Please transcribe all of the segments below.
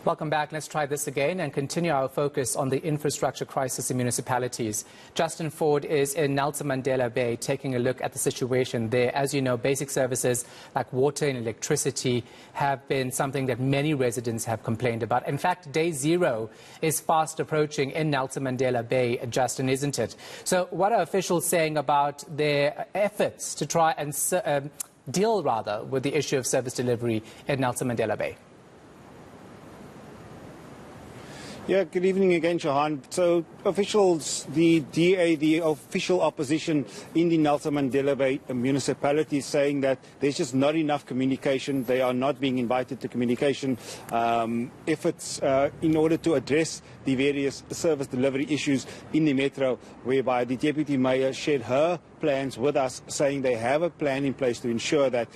Welcome back. Let's try this again and continue our focus on the infrastructure crisis in municipalities. Justin Ford is in Nelson Mandela Bay taking a look at the situation there. As you know, basic services like water and electricity have been something that many residents have complained about. In fact, day zero is fast approaching in Nelson Mandela Bay, Justin, isn't it? So what are officials saying about their efforts to try and deal with the issue of service delivery in Nelson Mandela Bay? Yeah, good evening again, Shahan. So officials, the DA, the official opposition in the Nelson Mandela Bay municipality is saying that there's just not enough communication. They are not being invited to communication efforts in order to address the various service delivery issues in the metro, whereby the Deputy Mayor shared her plans with us, saying they have a plan in place to ensure that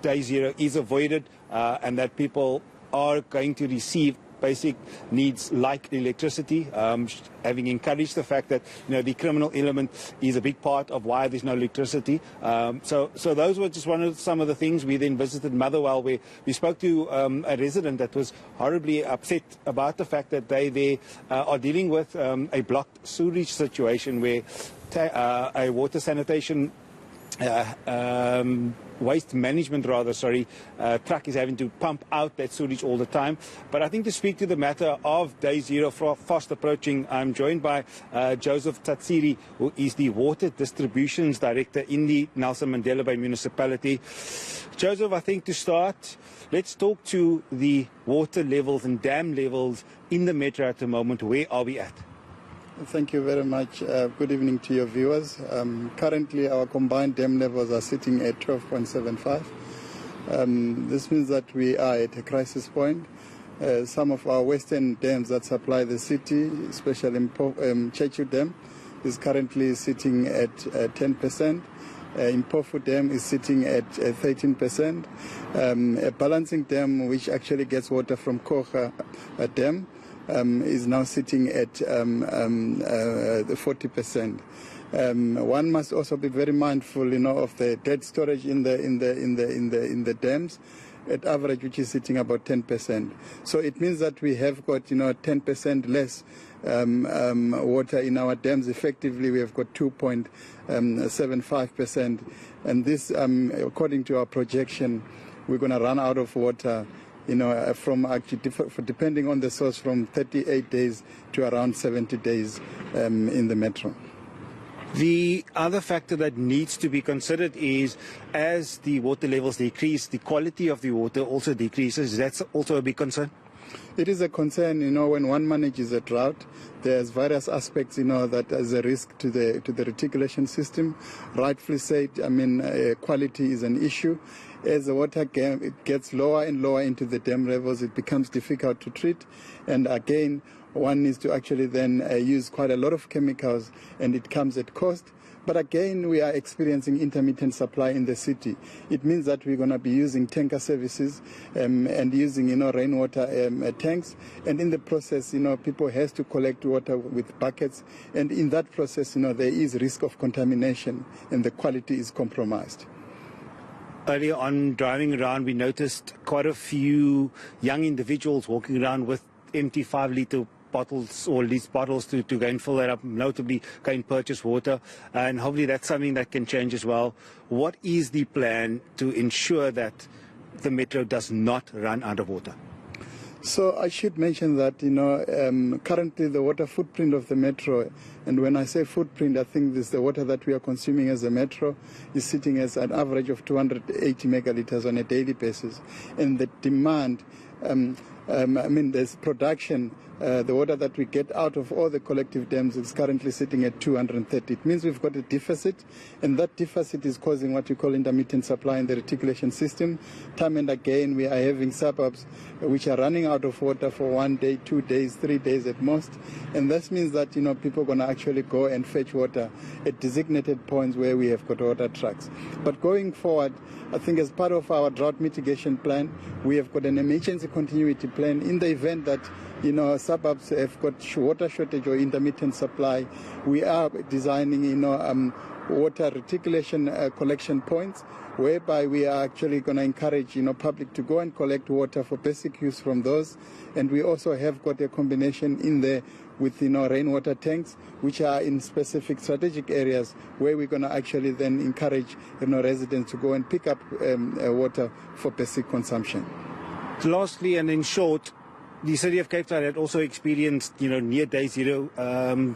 day zero is avoided and that people are going to receive basic needs like electricity, having encouraged the fact that the criminal element is a big part of why there's no electricity. So those were just some of the things. We then visited Motherwell, where we spoke to a resident that was horribly upset about the fact that they are dealing with a blocked sewage situation where a water sanitation waste management truck is having to pump out that sewage all the time. But I think to speak to the matter of day zero fast approaching, I'm joined by Joseph Tatsiri, who is the Water Distributions Director in the Nelson Mandela Bay municipality. Joseph, I think to start, let's talk to the water levels and dam levels in the metro at the moment. Where are we at? Thank you very much. Good evening to your viewers. Currently, our combined dam levels are sitting at 12.75. This means that we are at a crisis point. Some of our western dams that supply the city, especially Churchill Dam, is currently sitting at 10%. Impofu Dam is sitting at 13%. A balancing dam, which actually gets water from Gqeberha Dam, is now sitting at 40%. One must also be very mindful, of the dead storage in the dams, at average, which is sitting about 10%. So it means that we have got 10% less water in our dams. Effectively, we have got 2.75%, and this, according to our projection, we're going to run out of water. From actually, depending on the source, from 38 days to around 70 days in the metro. The other factor that needs to be considered is, as the water levels decrease, the quality of the water also decreases. That's also a big concern. It is a concern, when one manages a drought, there's various aspects, that is a risk to the reticulation system. Rightfully said, quality is an issue. As the water gets lower and lower into the dam levels, it becomes difficult to treat. And again, one needs to actually then use quite a lot of chemicals, and it comes at cost. But again, we are experiencing intermittent supply in the city. It means that we're going to be using tanker services and using, rainwater tanks. And in the process, people have to collect water with buckets. And in that process, there is risk of contamination, and the quality is compromised. Earlier on, driving around, we noticed quite a few young individuals walking around with empty 5-litre bottles or least bottles to go and fill that up, notably go and purchase water. And hopefully that's something that can change as well. What is the plan to ensure that the metro does not run out of water? So I should mention that, currently the water footprint of the metro, and when I say footprint, I think this the water that we are consuming as a metro is sitting as an average of 280 megalitres on a daily basis. And the demand, there's production, the water that we get out of all the collective dams is currently sitting at 230. It means we've got a deficit, and that deficit is causing what we call intermittent supply in the reticulation system. Time and again, we are having suburbs which are running out of water for 1 day, 2 days, 3 days at most. And this means that, people are going to actually go and fetch water at designated points where we have got water trucks. But going forward, I think as part of our drought mitigation plan, we have got an emergency continuity plan in the event that suburbs have got water shortage or intermittent supply. We are designing water reticulation collection points, whereby we are actually going to encourage public to go and collect water for basic use from those. And we also have got a combination in there with rainwater tanks, which are in specific strategic areas where we're going to actually then encourage residents to go and pick up water for basic consumption. Lastly, and in short, the city of Cape Town had also experienced, near day zero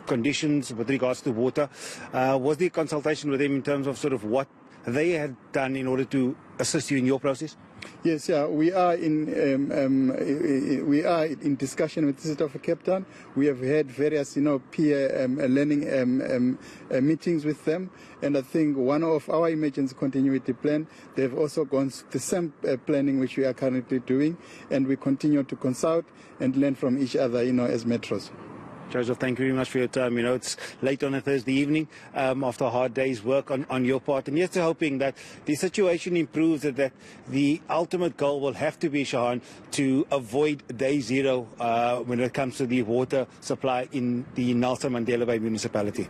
conditions with regards to water. Was there consultation with them in terms of sort of what they had done in order to assist you in your process? Yes, yeah, we are in discussion with the City of Cape Town. We have had various, peer learning meetings with them, and I think one of our emergency continuity plan, they've also gone through the same planning which we are currently doing, and we continue to consult and learn from each other, as metros. Joseph, thank you very much for your time. It's late on a Thursday evening after a hard day's work on your part. And yes, we're hoping that the situation improves, that the ultimate goal will have to be, Shahan, to avoid day zero when it comes to the water supply in the Nelson Mandela Bay municipality.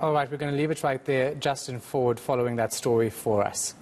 All right, we're going to leave it right there. Justin Ford following that story for us.